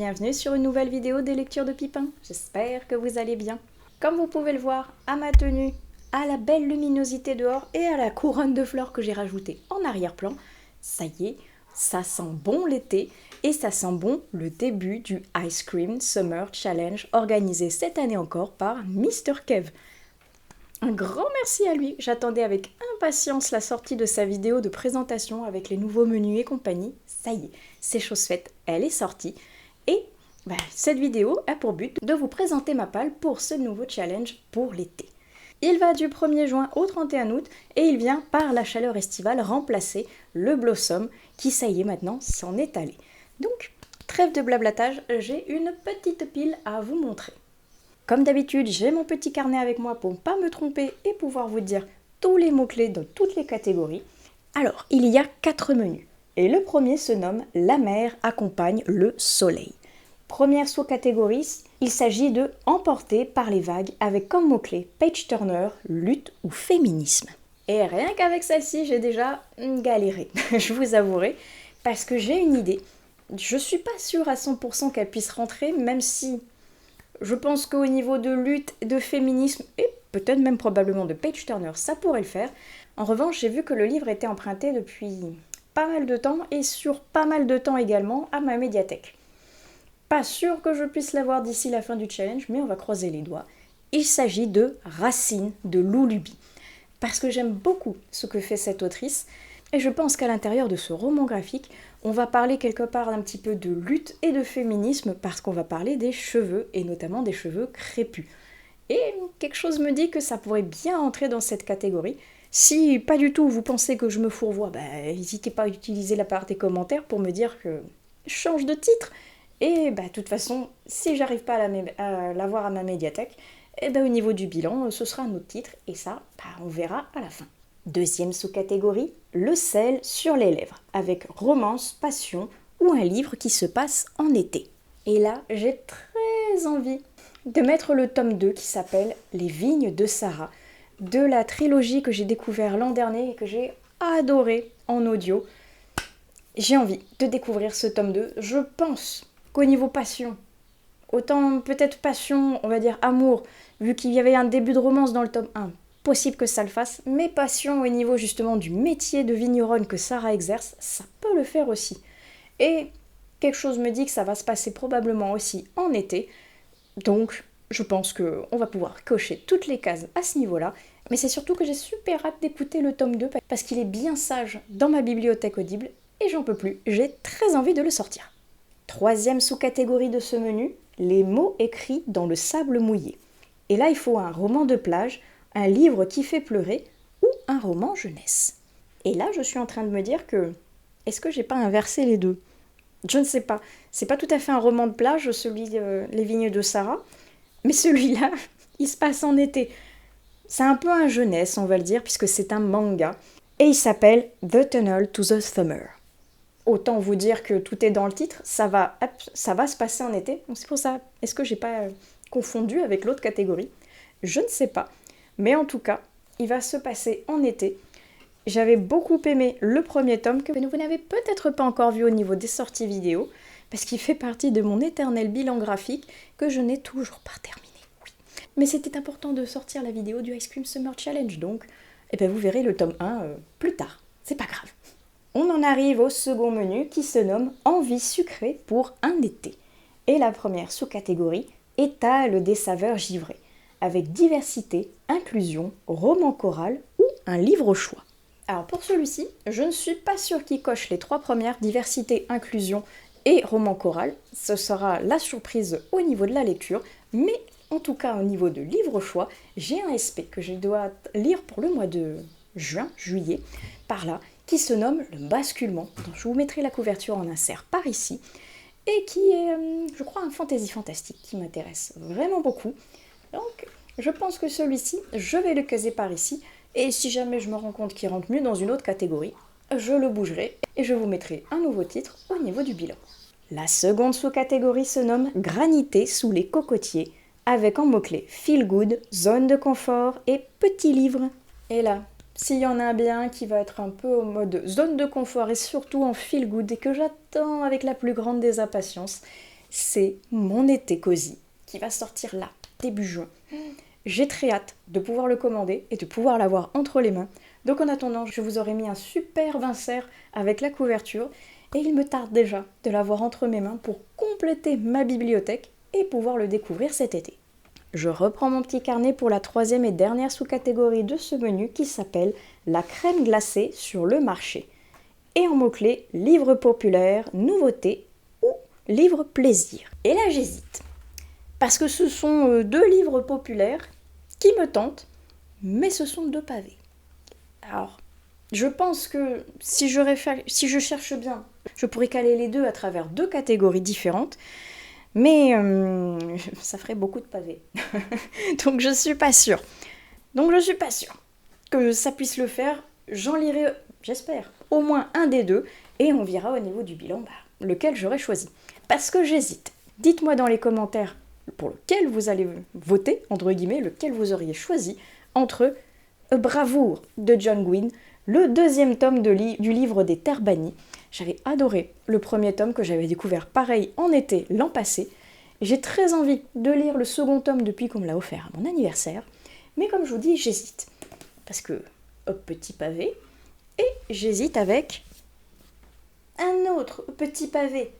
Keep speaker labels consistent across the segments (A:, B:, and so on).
A: bienvenue sur une nouvelle vidéo des lectures de Pipin. J'espère que vous allez bien. Comme vous pouvez le voir, à ma tenue, à la belle luminosité dehors et à la couronne de fleurs que j'ai rajoutée en arrière-plan, ça y est, ça sent bon l'été et ça sent bon le début du Ice Cream Summer Challenge organisé cette année encore par Mr. Kev. Un grand merci à lui, j'attendais avec impatience la sortie de sa vidéo de présentation avec les nouveaux menus et compagnie. Ça y est, c'est chose faite, elle est sortie. Et cette vidéo a pour but de vous présenter ma palle pour ce nouveau challenge pour l'été. Il va du 1er juin au 31 août et il vient par la chaleur estivale remplacer le Blossom qui, ça y est maintenant, s'en est allé. Donc, trêve de blablatage, j'ai une petite pile à vous montrer. Comme d'habitude, j'ai mon petit carnet avec moi pour ne pas me tromper et pouvoir vous dire tous les mots-clés dans toutes les catégories. Alors, il y a 4 menus. Et le premier se nomme « La mer accompagne le soleil ». Première sous-catégorie, il s'agit de « Emporté par les vagues » avec comme mot-clé page turner, lutte ou féminisme. Et rien qu'avec celle-ci, j'ai déjà galéré, je vous avouerai, parce que j'ai une idée. Je suis pas sûre à 100% qu'elle puisse rentrer, même si je pense qu'au niveau de lutte, de féminisme et peut-être même probablement de page turner, ça pourrait le faire. En revanche, j'ai vu que le livre était emprunté depuis pas mal de temps et sur pas mal de temps également à ma médiathèque. Pas sûr que je puisse l'avoir d'ici la fin du challenge, mais on va croiser les doigts. Il s'agit de Racine de Lou Luby. Parce que j'aime beaucoup ce que fait cette autrice, et je pense qu'à l'intérieur de ce roman graphique, on va parler quelque part un petit peu de lutte et de féminisme, parce qu'on va parler des cheveux, et notamment des cheveux crépus. Et quelque chose me dit que ça pourrait bien entrer dans cette catégorie. Si pas du tout vous pensez que je me fourvoie, n'hésitez pas à utiliser la part des commentaires pour me dire que je change de titre. Et de toute façon, si j'arrive pas à l'avoir à ma médiathèque, au niveau du bilan, ce sera un autre titre, et ça, on verra à la fin. Deuxième sous-catégorie, le sel sur les lèvres, avec romance, passion ou un livre qui se passe en été. Et là, j'ai très envie de mettre le tome 2 qui s'appelle Les vignes de Sarah, de la trilogie que j'ai découvert l'an dernier et que j'ai adoré en audio. J'ai envie de découvrir ce tome 2. Je pense qu'au niveau passion, autant peut-être passion, on va dire amour, vu qu'il y avait un début de romance dans le tome 1, possible que ça le fasse, mais passion au niveau justement du métier de vigneronne que Sarah exerce, ça peut le faire aussi. Et quelque chose me dit que ça va se passer probablement aussi en été, donc je pense qu'on va pouvoir cocher toutes les cases à ce niveau-là, mais c'est surtout que j'ai super hâte d'écouter le tome 2 parce qu'il est bien sage dans ma bibliothèque audible et j'en peux plus, j'ai très envie de le sortir. Troisième sous-catégorie de ce menu, les mots écrits dans le sable mouillé. Et là, il faut un roman de plage, un livre qui fait pleurer ou un roman jeunesse. Et là, je suis en train de me dire que, est-ce que j'ai pas inversé les deux ? Je ne sais pas. C'est pas tout à fait un roman de plage, celui Les vignes de Sarah, mais celui-là, il se passe en été. C'est un peu un jeunesse, on va le dire, puisque c'est un manga. Et il s'appelle The Tunnel to the Summer. Autant vous dire que tout est dans le titre, ça va se passer en été. Donc c'est pour ça, est-ce que j'ai pas confondu avec l'autre catégorie ? Je ne sais pas. Mais en tout cas, il va se passer en été. J'avais beaucoup aimé le premier tome que vous n'avez peut-être pas encore vu au niveau des sorties vidéo, parce qu'il fait partie de mon éternel bilan graphique que je n'ai toujours pas terminé. Oui. Mais c'était important de sortir la vidéo du Ice Cream Summer Challenge, donc vous verrez le tome 1 plus tard. C'est pas grave. On en arrive au second menu qui se nomme « Envie sucrée pour un été ». Et la première sous-catégorie étale des saveurs givrées, avec diversité, inclusion, roman choral ou un livre au choix. Alors pour celui-ci, je ne suis pas sûre qu'il coche les 3 premières, diversité, inclusion et roman choral. Ce sera la surprise au niveau de la lecture, mais en tout cas au niveau de livre au choix, j'ai un SP que je dois lire pour le mois de juillet, par là, qui se nomme Le Basculement. Donc, je vous mettrai la couverture en insert par ici, et qui est, je crois, un fantasy fantastique qui m'intéresse vraiment beaucoup. Donc, je pense que celui-ci, je vais le caser par ici, et si jamais je me rends compte qu'il rentre mieux dans une autre catégorie, je le bougerai, et je vous mettrai un nouveau titre au niveau du bilan. La seconde sous-catégorie se nomme Granité sous les cocotiers, avec en mots-clés Feel Good, Zone de confort et Petit livre. Et là, s'il y en a bien qui va être un peu au mode zone de confort et surtout en feel good et que j'attends avec la plus grande des impatiences, c'est mon été cosy qui va sortir là, début juin. J'ai très hâte de pouvoir le commander et de pouvoir l'avoir entre les mains. Donc en attendant, je vous aurais mis un superbe insert avec la couverture et il me tarde déjà de l'avoir entre mes mains pour compléter ma bibliothèque et pouvoir le découvrir cet été. Je reprends mon petit carnet pour la troisième et dernière sous-catégorie de ce menu qui s'appelle la crème glacée sur le marché. Et en mots-clés, livre populaire, nouveauté ou livre plaisir. Et là j'hésite. Parce que ce sont deux livres populaires qui me tentent, mais ce sont deux pavés. Alors, je pense que si je cherche bien, je pourrais caler les deux à travers deux catégories différentes, mais ça ferait beaucoup de pavés. Donc je suis pas sûre. Que ça puisse le faire. J'en lirai, j'espère, au moins un des deux, et on verra au niveau du bilan lequel j'aurais choisi. Parce que j'hésite. Dites-moi dans les commentaires pour lequel vous allez voter, entre guillemets, lequel vous auriez choisi entre Bravoure de John Gwynne, le deuxième tome du livre des Terres bannies. J'avais adoré le premier tome que j'avais découvert pareil en été l'an passé. J'ai très envie de lire le second tome depuis qu'on me l'a offert à mon anniversaire. Mais comme je vous dis, j'hésite. Parce que, hop, petit pavé. Et j'hésite avec un autre petit pavé.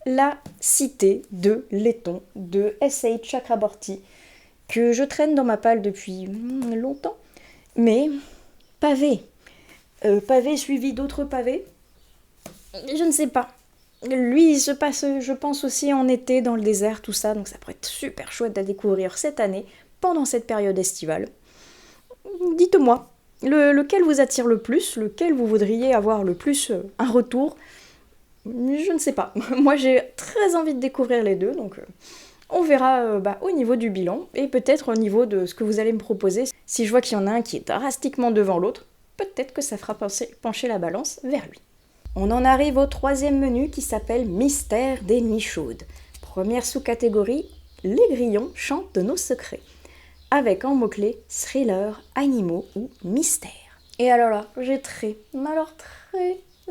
A: La Cité de Letton de S.H. Chakraborty, que je traîne dans ma palle depuis longtemps. Mais pavé. Pavé suivi d'autres pavés. Je ne sais pas. Lui, il se passe, je pense, aussi en été, dans le désert, tout ça. Donc ça pourrait être super chouette à découvrir cette année, pendant cette période estivale. Dites-moi, lequel vous attire le plus, lequel vous voudriez avoir le plus un retour. Je ne sais pas. Moi, j'ai très envie de découvrir les deux, donc on verra au niveau du bilan, et peut-être au niveau de ce que vous allez me proposer. Si je vois qu'il y en a un qui est drastiquement devant l'autre, peut-être que ça fera pencher la balance vers lui. On en arrive au troisième menu qui s'appelle Mystère des nuits chaudes. Première sous-catégorie, les grillons chantent de nos secrets. Avec en mots-clés thriller, animaux ou mystère. Et alors là, j'ai très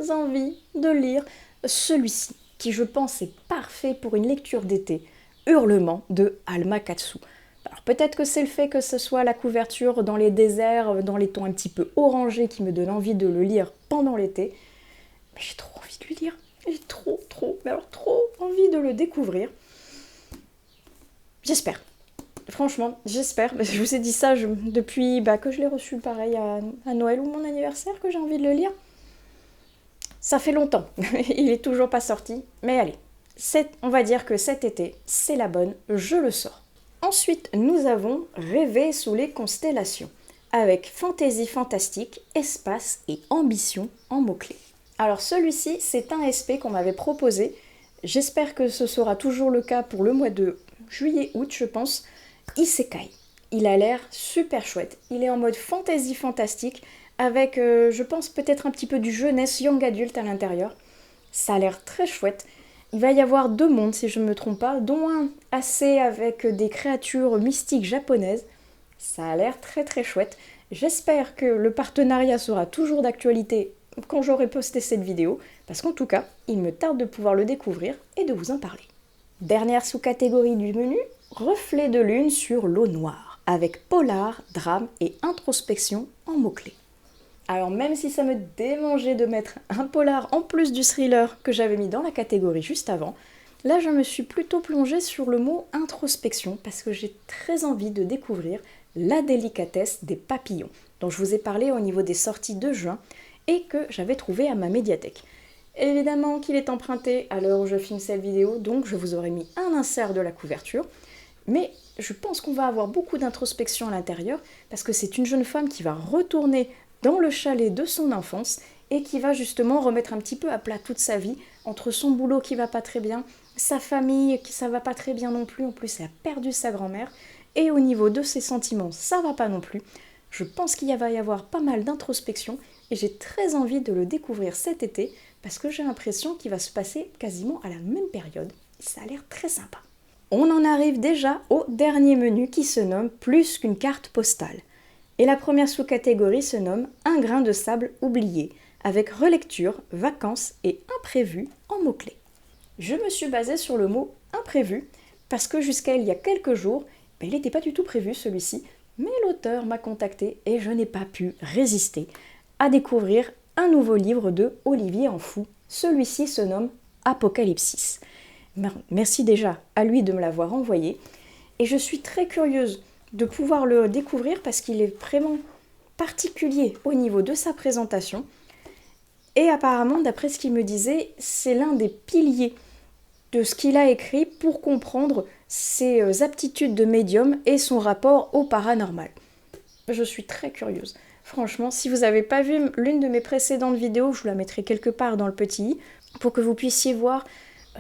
A: envie de lire celui-ci, qui je pense est parfait pour une lecture d'été, Hurlement de Alma Katsu. Alors peut-être que c'est le fait que ce soit la couverture dans les déserts, dans les tons un petit peu orangés qui me donne envie de le lire pendant l'été. Mais j'ai trop envie de le lire. J'ai trop envie de le découvrir. J'espère. Franchement, j'espère. Je vous ai dit ça depuis que je l'ai reçu pareil à Noël ou mon anniversaire que j'ai envie de le lire. Ça fait longtemps. Il est toujours pas sorti. Mais allez, on va dire que cet été, c'est la bonne. Je le sors. Ensuite, nous avons Rêver sous les constellations, avec fantaisie fantastique, espace et ambition en mots-clés. Alors celui-ci, c'est un SP qu'on m'avait proposé. J'espère que ce sera toujours le cas pour le mois de juillet-août, je pense. Isekai. Il a l'air super chouette. Il est en mode fantaisie fantastique, avec, je pense, peut-être un petit peu du jeunesse, young adulte à l'intérieur. Ça a l'air très chouette. Il va y avoir deux mondes, si je ne me trompe pas, dont un assez avec des créatures mystiques japonaises. Ça a l'air très chouette. J'espère que le partenariat sera toujours d'actualité quand j'aurai posté cette vidéo, parce qu'en tout cas, il me tarde de pouvoir le découvrir et de vous en parler. Dernière sous-catégorie du menu, reflet de lune sur l'eau noire, avec polar, drame et introspection en mots-clés. Alors même si ça me démangeait de mettre un polar en plus du thriller que j'avais mis dans la catégorie juste avant, là je me suis plutôt plongée sur le mot introspection parce que j'ai très envie de découvrir La délicatesse des papillons, dont je vous ai parlé au niveau des sorties de juin et que j'avais trouvé à ma médiathèque. Évidemment qu'il est emprunté à l'heure où je filme cette vidéo, donc je vous aurais mis un insert de la couverture, mais je pense qu'on va avoir beaucoup d'introspection à l'intérieur parce que c'est une jeune femme qui va retourner dans le chalet de son enfance et qui va justement remettre un petit peu à plat toute sa vie, entre son boulot qui va pas très bien, sa famille qui ça va pas très bien non plus, en plus elle a perdu sa grand-mère, et au niveau de ses sentiments ça va pas non plus. Je pense qu'il va y avoir pas mal d'introspection et j'ai très envie de le découvrir cet été parce que j'ai l'impression qu'il va se passer quasiment à la même période. Ça a l'air très sympa. On en arrive déjà au dernier menu qui se nomme Plus qu'une carte postale. Et la première sous-catégorie se nomme Un grain de sable oublié, avec relecture, vacances et imprévu en mots-clés. Je me suis basée sur le mot imprévu, parce que jusqu'à il y a quelques jours, il n'était pas du tout prévu celui-ci, mais l'auteur m'a contacté et je n'ai pas pu résister à découvrir un nouveau livre de Olivier Anfou. Celui-ci se nomme Apocalypsis. Merci déjà à lui de me l'avoir envoyé et je suis très curieuse de pouvoir le découvrir parce qu'il est vraiment particulier au niveau de sa présentation et apparemment, d'après ce qu'il me disait, c'est l'un des piliers de ce qu'il a écrit pour comprendre ses aptitudes de médium et son rapport au paranormal. Je suis très curieuse. Franchement, si vous n'avez pas vu l'une de mes précédentes vidéos, je vous la mettrai quelque part dans le petit i, pour que vous puissiez voir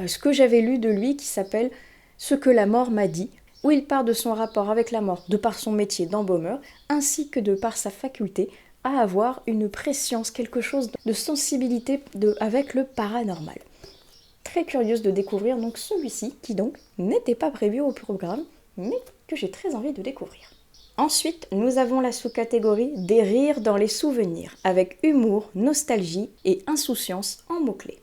A: ce que j'avais lu de lui qui s'appelle « Ce que la mort m'a dit », où il part de son rapport avec la mort de par son métier d'embaumeur, ainsi que de par sa faculté à avoir une prescience, quelque chose de sensibilité avec le paranormal. Très curieuse de découvrir donc celui-ci, qui donc n'était pas prévu au programme, mais que j'ai très envie de découvrir. Ensuite, nous avons la sous-catégorie des rires dans les souvenirs, avec humour, nostalgie et insouciance en mots-clés.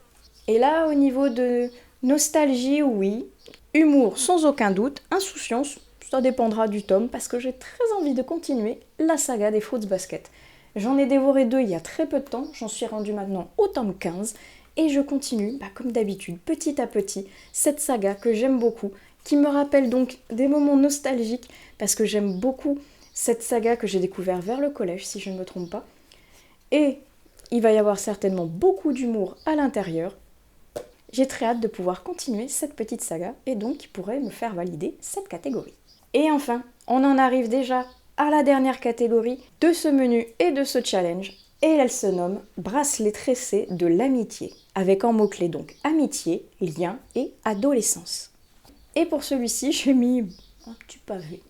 A: Et là, au niveau de nostalgie, oui, humour sans aucun doute, insouciance, ça dépendra du tome, parce que j'ai très envie de continuer la saga des Fruits Basket. J'en ai dévoré 2 il y a très peu de temps, j'en suis rendue maintenant au tome 15, et je continue, comme d'habitude, petit à petit, cette saga que j'aime beaucoup, qui me rappelle donc des moments nostalgiques, parce que j'aime beaucoup cette saga que j'ai découvert vers le collège, si je ne me trompe pas. Et il va y avoir certainement beaucoup d'humour à l'intérieur. J'ai très hâte de pouvoir continuer cette petite saga, et donc qui pourrait me faire valider cette catégorie. Et enfin, on en arrive déjà à la dernière catégorie de ce menu et de ce challenge, et elle se nomme Bracelet tressé de l'amitié, avec en mots-clés donc amitié, lien et adolescence. Et pour celui-ci, j'ai mis un petit pavé.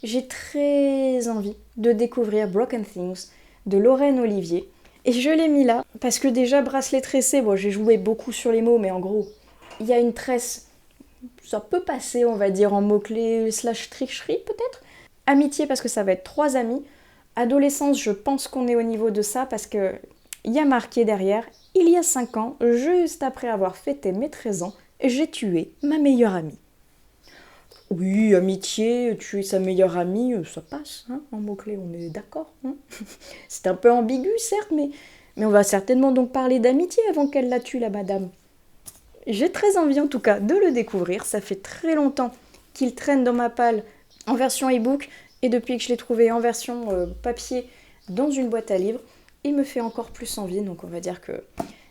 A: J'ai très envie de découvrir Broken Things de Lorraine Olivier, et je l'ai mis là, parce que déjà bracelet tressé, bon j'ai joué beaucoup sur les mots, mais en gros, il y a une tresse, ça peut passer on va dire en mots-clés / tricherie peut-être. Amitié parce que ça va être 3 amis. Adolescence, je pense qu'on est au niveau de ça parce que il y a marqué derrière, il y a 5 ans, juste après avoir fêté mes 13 ans, j'ai tué ma meilleure amie. Oui, amitié, tuer sa meilleure amie, ça passe, hein, en mots-clés, on est d'accord. Hein. C'est un peu ambigu, certes, mais on va certainement donc parler d'amitié avant qu'elle la tue, la madame. J'ai très envie en tout cas de le découvrir, ça fait très longtemps qu'il traîne dans ma palle en version e-book, et depuis que je l'ai trouvé en version papier dans une boîte à livres, il me fait encore plus envie, donc on va dire que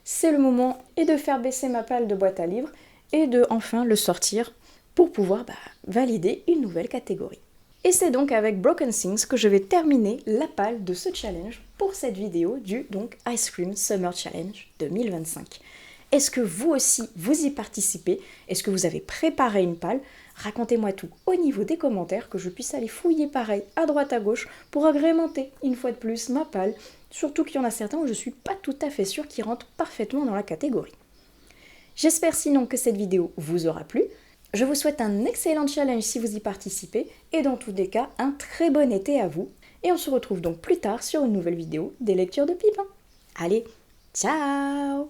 A: c'est le moment et de faire baisser ma palle de boîte à livres et de enfin le sortir pour pouvoir valider une nouvelle catégorie. Et c'est donc avec Broken Things que je vais terminer la palle de ce challenge pour cette vidéo du donc Ice Cream Summer Challenge 2025. Est-ce que vous aussi, vous y participez? Est-ce que vous avez préparé une palle? Racontez-moi tout au niveau des commentaires, que je puisse aller fouiller pareil à droite à gauche pour agrémenter une fois de plus ma palle, surtout qu'il y en a certains où je ne suis pas tout à fait sûre qu'ils rentrent parfaitement dans la catégorie. J'espère sinon que cette vidéo vous aura plu. Je vous souhaite un excellent challenge si vous y participez, et dans tous les cas, un très bon été à vous. Et on se retrouve donc plus tard sur une nouvelle vidéo des lectures de Pipin. Allez, ciao!